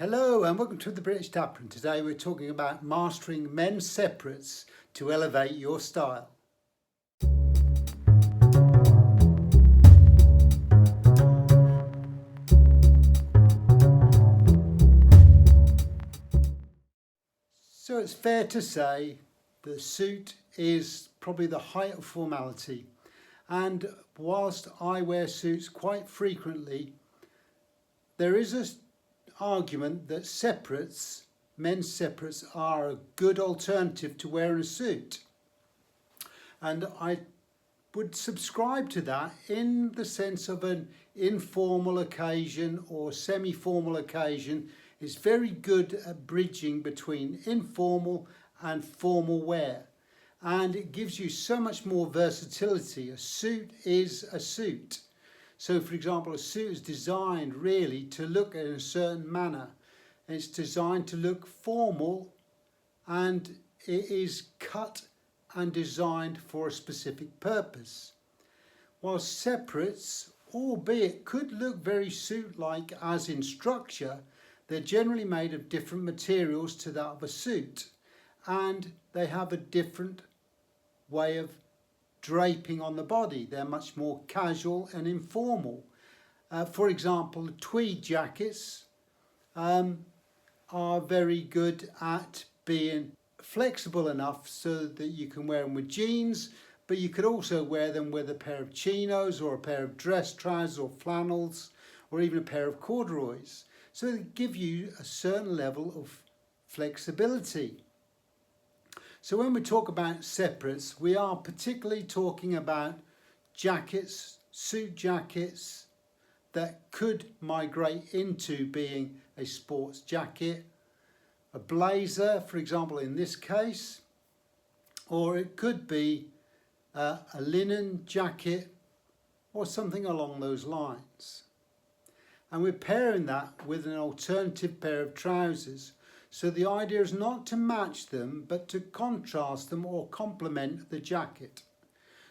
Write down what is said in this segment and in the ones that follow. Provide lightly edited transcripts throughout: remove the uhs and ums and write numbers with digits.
Hello and welcome to the British Dapper, and today we're talking about mastering men's separates to elevate your style. So it's fair to say the suit is probably the height of formality, and whilst I wear suits quite frequently, there is an argument that men's separates are a good alternative to wearing a suit, and I would subscribe to that in the sense of an informal occasion or semi-formal occasion. It's very good at bridging between informal and formal wear, and it gives you so much more versatility. A suit is a suit. So for example, a suit is designed really to look in a certain manner. It's designed to look formal, and it is cut and designed for a specific purpose. While separates, albeit could look very suit-like as in structure, they're generally made of different materials to that of a suit, and they have a different way of draping on the body. They're much more casual and informal. For example, tweed jackets are very good at being flexible enough so that you can wear them with jeans, but you could also wear them with a pair of chinos or a pair of dress trousers or flannels or even a pair of corduroys. So they give you a certain level of flexibility. So when we talk about separates, we are particularly talking about jackets, suit jackets that could migrate into being a sports jacket, a blazer, for example, in this case, or it could be a linen jacket or something along those lines. And we're pairing that with an alternative pair of trousers. So the idea is not to match them, but to contrast them or complement the jacket.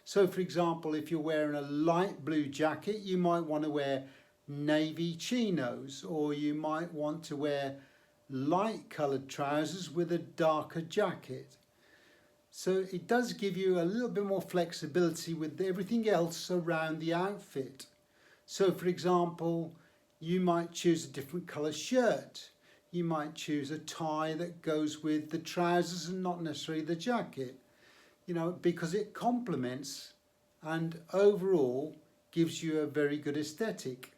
So for example, if you're wearing a light blue jacket, you might want to wear navy chinos, or you might want to wear light coloured trousers with a darker jacket. So it does give you a little bit more flexibility with everything else around the outfit. So for example, you might choose a different colour shirt. You might choose a tie that goes with the trousers and not necessarily the jacket, because it complements and overall gives you a very good aesthetic.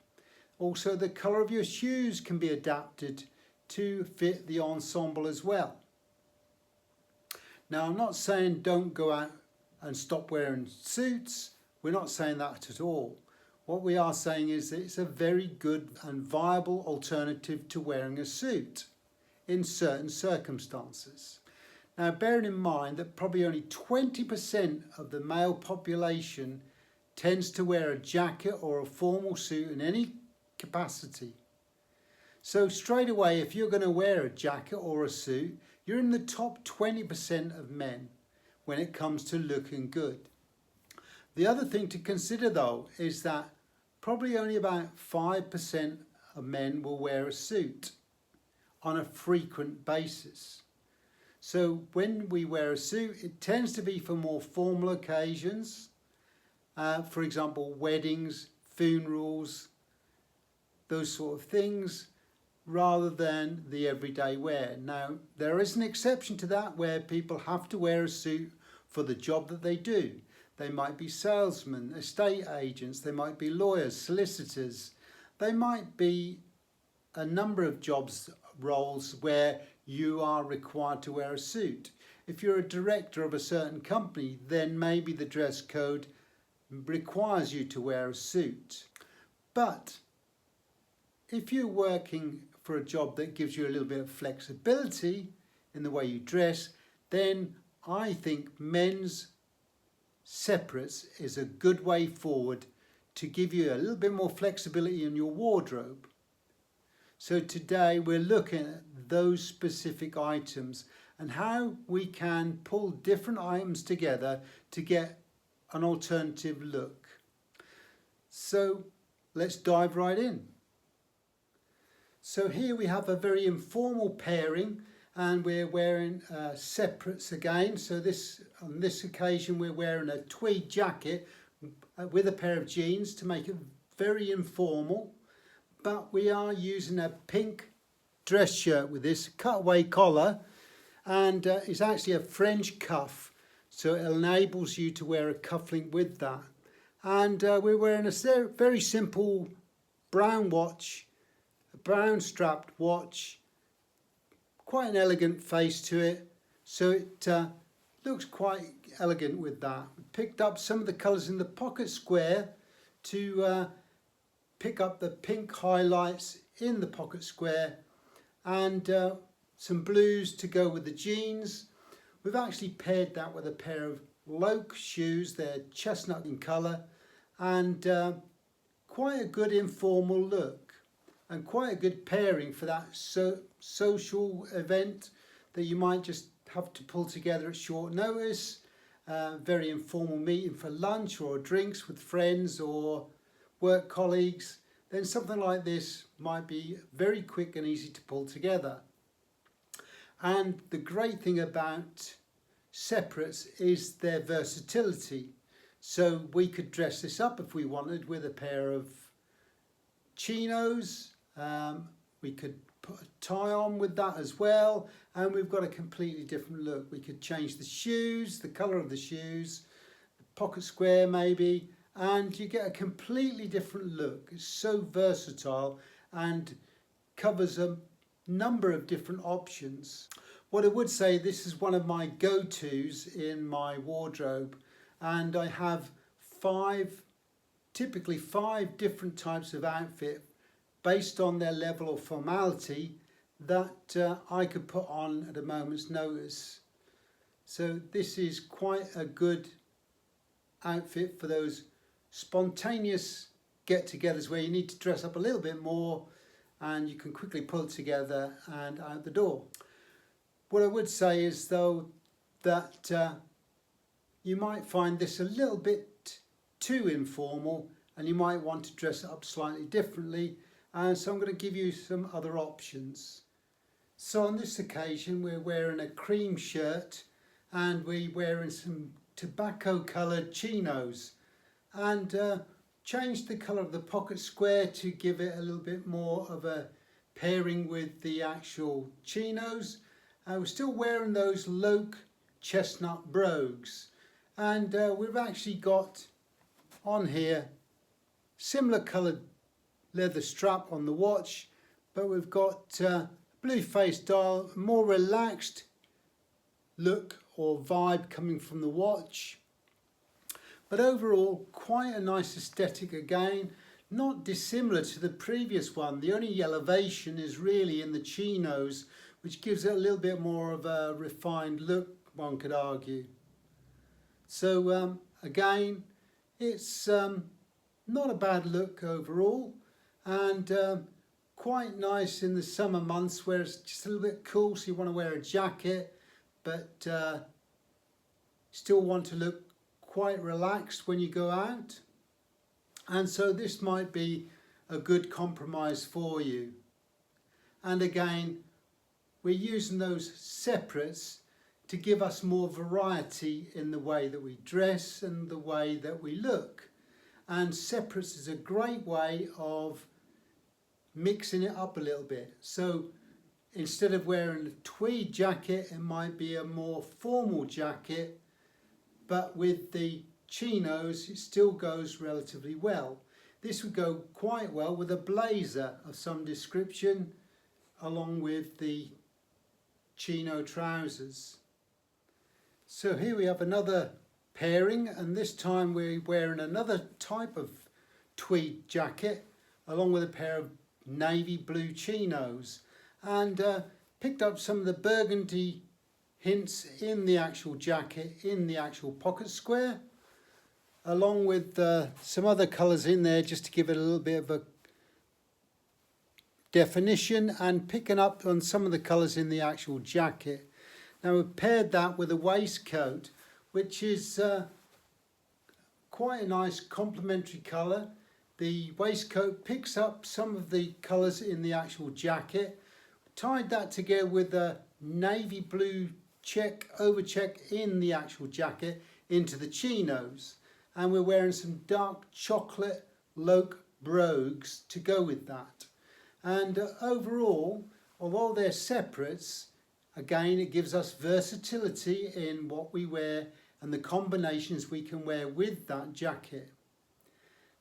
Also, the colour of your shoes can be adapted to fit the ensemble as well. Now, I'm not saying don't go out and stop wearing suits. We're not saying that at all. What we are saying is that it's a very good and viable alternative to wearing a suit in certain circumstances. Now, bearing in mind that probably only 20% of the male population tends to wear a jacket or a formal suit in any capacity. So straight away, if you're going to wear a jacket or a suit, you're in the top 20% of men when it comes to looking good. The other thing to consider though is that probably only about 5% of men will wear a suit on a frequent basis. So when we wear a suit, it tends to be for more formal occasions, for example, weddings, funerals, those sort of things, rather than the everyday wear. Now, there is an exception to that where people have to wear a suit for the job that they do. They might be salesmen, estate agents, they might be lawyers, solicitors. They might be a number of roles where you are required to wear a suit. If you're a director of a certain company, then maybe the dress code requires you to wear a suit. But if you're working for a job that gives you a little bit of flexibility in the way you dress, then I think men's separates is a good way forward to give you a little bit more flexibility in your wardrobe. So today we're looking at those specific items and how we can pull different items together to get an alternative look. So let's dive right in. So here we have a very informal pairing, and we're wearing separates again. So on this occasion we're wearing a tweed jacket with a pair of jeans to make it very informal, but we are using a pink dress shirt with this cutaway collar, and it's actually a French cuff, so it enables you to wear a cufflink with that. And we're wearing a very simple brown watch, a brown strapped watch, quite an elegant face to it, so it looks quite elegant with that. We picked up some of the colours in the pocket square to pick up the pink highlights in the pocket square, and some blues to go with the jeans. We've actually paired that with a pair of Loke shoes. They're chestnut in colour, and quite a good informal look and quite a good pairing for that social event that you might just have to pull together at short notice. Very informal meeting for lunch or drinks with friends or work colleagues. Then something like this might be very quick and easy to pull together. And the great thing about separates is their versatility. So we could dress this up if we wanted with a pair of chinos. We could put a tie on with that as well, and we've got a completely different look. We could change the shoes, the colour of the shoes, the pocket square maybe, and you get a completely different look. It's so versatile and covers a number of different options. What I would say, this is one of my go-tos in my wardrobe, and I have typically five different types of outfit based on their level of formality that I could put on at a moment's notice. So this is quite a good outfit for those spontaneous get-togethers where you need to dress up a little bit more and you can quickly pull it together and out the door. What I would say is though that you might find this a little bit too informal and you might want to dress it up slightly differently, and so I'm going to give you some other options. So on this occasion we're wearing a cream shirt and we're wearing some tobacco coloured chinos, and changed the colour of the pocket square to give it a little bit more of a pairing with the actual chinos. We're still wearing those Loke chestnut brogues, and we've actually got on here similar coloured leather strap on the watch, but we've got blue face dial, more relaxed look or vibe coming from the watch. But overall quite a nice aesthetic again, not dissimilar to the previous one. The only elevation is really in the chinos, which gives it a little bit more of a refined look, one could argue. So again, it's not a bad look overall, and quite nice in the summer months where it's just a little bit cool, so you want to wear a jacket but still want to look quite relaxed when you go out. And so this might be a good compromise for you. And again, we're using those separates to give us more variety in the way that we dress and the way that we look. And separates is a great way of mixing it up a little bit. So instead of wearing a tweed jacket, it might be a more formal jacket, but with the chinos it still goes relatively well. This would go quite well with a blazer of some description along with the chino trousers. So here we have another pairing, and this time we're wearing another type of tweed jacket along with a pair of navy blue chinos, and picked up some of the burgundy hints in the actual jacket, in the actual pocket square, along with some other colours in there just to give it a little bit of a definition, and picking up on some of the colours in the actual jacket. Now we've paired that with a waistcoat, which is quite a nice complementary colour. The waistcoat picks up some of the colours in the actual jacket, tied that together with a navy blue over check in the actual jacket into the chinos, and we're wearing some dark chocolate loke brogues to go with that. And overall, although they're separates, again it gives us versatility in what we wear and the combinations we can wear with that jacket.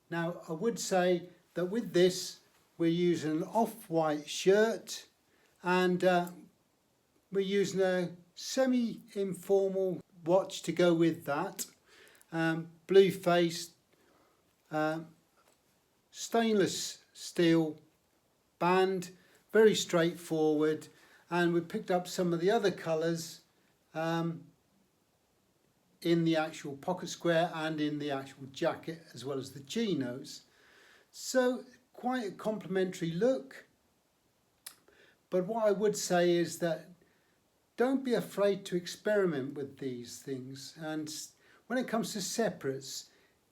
Now I would say that with this we're using an off-white shirt, and we're using a semi-informal watch to go with that. Blue faced stainless steel band, very straightforward, and we picked up some of the other colours in the actual pocket square and in the actual jacket, as well as the chinos. So quite a complementary look. But what I would say is that don't be afraid to experiment with these things. And when it comes to separates,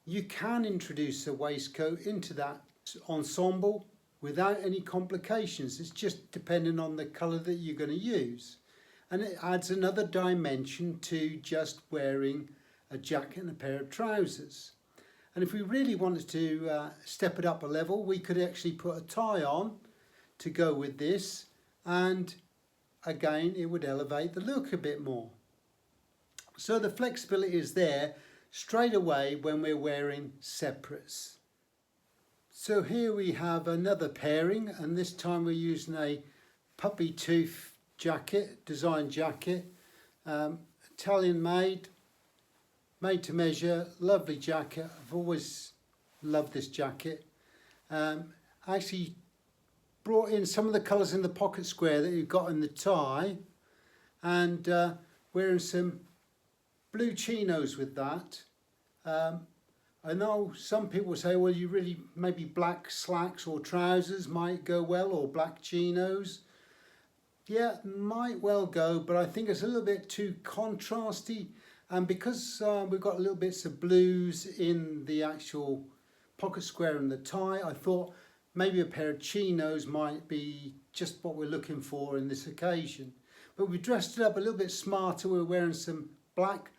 you can introduce a waistcoat into that ensemble without any complications. It's just depending on the colour that you're going to use. And it adds another dimension to just wearing a jacket and a pair of trousers. And if we really wanted to step it up a level, we could actually put a tie on to go with this, and again it would elevate the look a bit more. So the flexibility is there straight away when we're wearing separates. So here we have another pairing, and this time we're using a puppy tooth jacket, design jacket, Italian made to measure, lovely jacket. I've always loved this jacket. I actually brought in some of the colours in the pocket square that you've got in the tie, and wearing some blue chinos with that. I know some people say, well, you really, maybe black slacks or trousers might go well, or black chinos. Yeah, might well go, but I think it's a little bit too contrasty. And because we've got little bits of blues in the actual pocket square and the tie, I thought maybe a pair of chinos might be just what we're looking for in this occasion. But we dressed it up a little bit smarter. We're wearing some black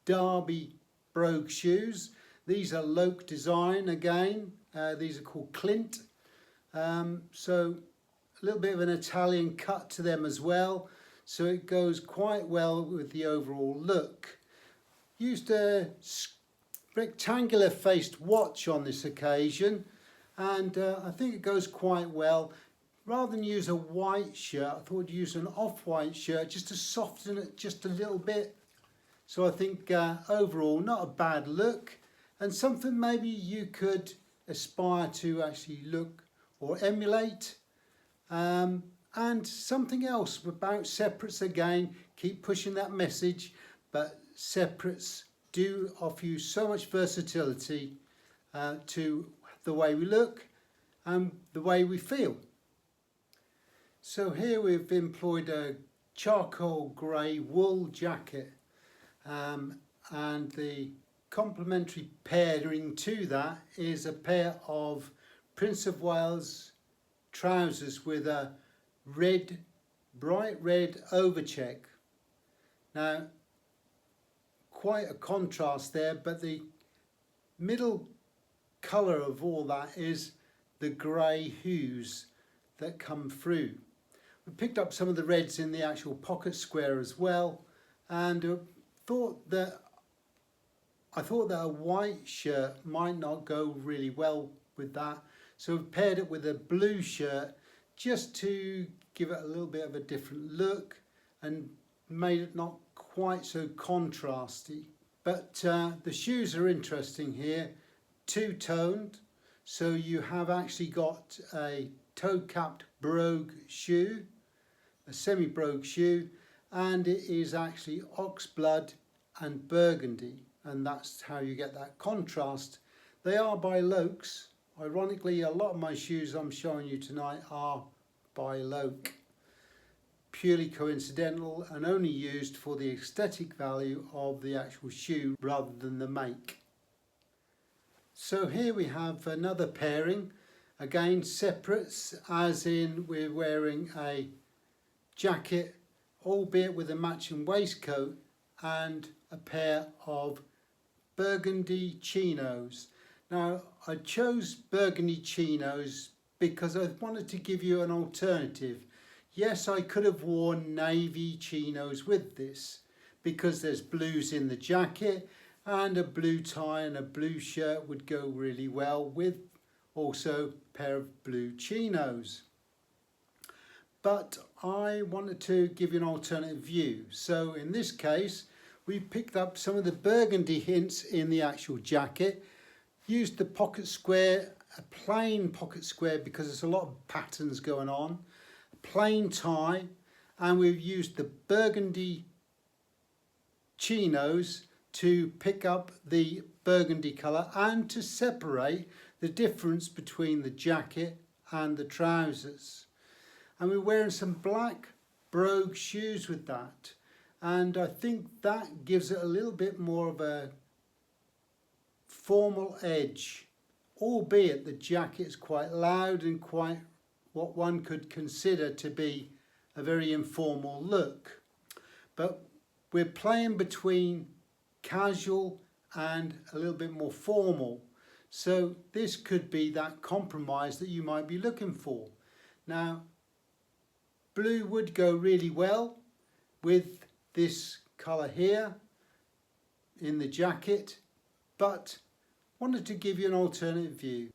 derby brogue shoes. These are Loke design again. These are called Clint. So a little bit of an Italian cut to them as well. So it goes quite well with the overall look. Used a rectangular faced watch on this occasion, and I think it goes quite well. Rather than use a white shirt, I thought I'd use an off-white shirt just to soften it just a little bit. So I think overall not a bad look, and something maybe you could aspire to actually look or emulate. And something else about separates, again, keep pushing that message, but separates do offer you so much versatility to the way we look and the way we feel. So here we've employed a charcoal grey wool jacket, and the complementary pairing to that is a pair of Prince of Wales trousers with a red, bright red overcheck. Now, quite a contrast there, but the middle colour of all that is the grey hues that come through. We picked up some of the reds in the actual pocket square as well, and I thought that a white shirt might not go really well with that, so we've paired it with a blue shirt just to give it a little bit of a different look and made it not quite so contrasty. But the shoes are interesting here, two-toned, so you have actually got a toe-capped brogue shoe, a semi-brogue shoe, and it is actually oxblood and burgundy, and that's how you get that contrast. They are by Lokes. Ironically, a lot of my shoes I'm showing you tonight are by Loke. Purely coincidental and only used for the aesthetic value of the actual shoe rather than the make. So here we have another pairing, again separates, as in we're wearing a jacket, albeit with a matching waistcoat, and a pair of burgundy chinos. Now I chose burgundy chinos because I wanted to give you an alternative. Yes, I could have worn navy chinos with this because there's blues in the jacket, and a blue tie and a blue shirt would go really well with also a pair of blue chinos. But I wanted to give you an alternative view. So in this case, we picked up some of the burgundy hints in the actual jacket, used the pocket square, a plain pocket square because there's a lot of patterns going on, a plain tie, and we've used the burgundy chinos to pick up the burgundy colour and to separate the difference between the jacket and the trousers. And we're wearing some black brogue shoes with that, and I think that gives it a little bit more of a formal edge, albeit the jacket is quite loud and quite what one could consider to be a very informal look. But we're playing between casual and a little bit more formal, so this could be that compromise that you might be looking for. Now blue would go really well with this colour here in the jacket, but wanted to give you an alternative view.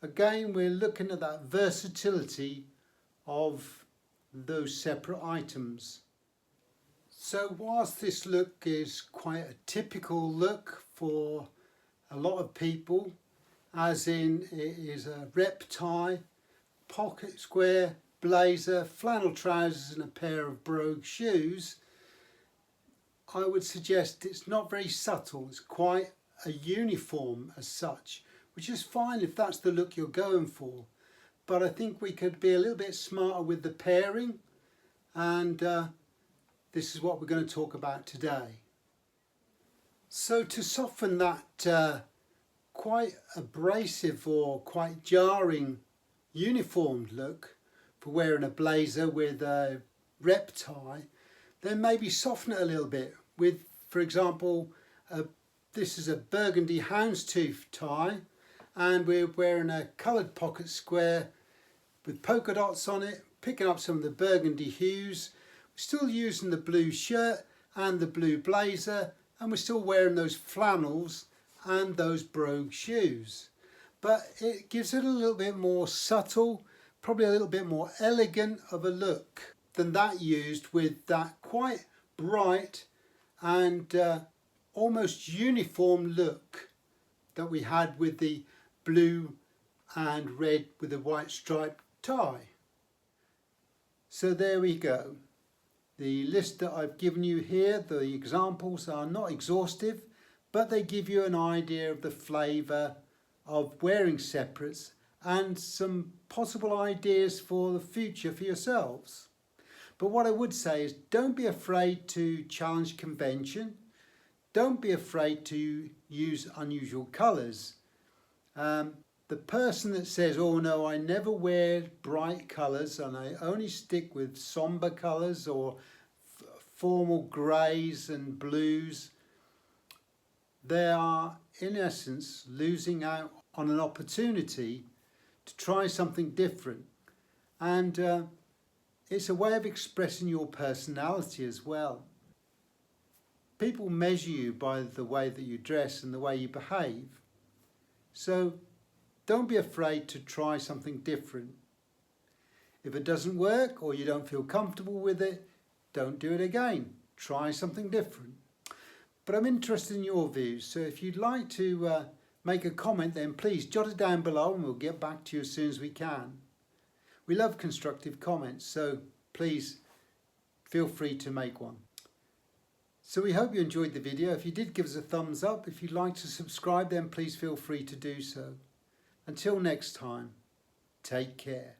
Again, we're looking at that versatility of those separate items. So whilst this look is quite a typical look for a lot of people, as in it is a rep tie, pocket square, blazer, flannel trousers and a pair of brogue shoes, I would suggest it's not very subtle. It's quite a uniform as such, which is fine if that's the look you're going for. But I think we could be a little bit smarter with the pairing, and this is what we're going to talk about today. So to soften that quite abrasive or quite jarring uniformed look for wearing a blazer with a rep tie, then maybe soften it a little bit with, for example, this is a burgundy houndstooth tie, and we're wearing a coloured pocket square with polka dots on it, picking up some of the burgundy hues. We're still using the blue shirt and the blue blazer, and we're still wearing those flannels and those brogue shoes. But it gives it a little bit more subtle, probably a little bit more elegant of a look than that used with that quite bright and almost uniform look that we had with the blue and red with a white striped tie. So there we go. The list that I've given you here, the examples, are not exhaustive, but they give you an idea of the flavour of wearing separates and some possible ideas for the future for yourselves. But what I would say is, don't be afraid to challenge convention. Don't be afraid to use unusual colours. The person that says, oh no, I never wear bright colours and I only stick with sombre colours or formal greys and blues, they are in essence losing out on an opportunity to try something different. And it's a way of expressing your personality as well. People measure you by the way that you dress and the way you behave. So don't be afraid to try something different. If it doesn't work or you don't feel comfortable with it, don't do it again. Try something different. But I'm interested in your views, so if you'd like to make a comment, then please jot it down below and we'll get back to you as soon as we can. We love constructive comments, so please feel free to make one. So we hope you enjoyed the video. If you did, give us a thumbs up. If you'd like to subscribe, then please feel free to do so. Until next time, take care.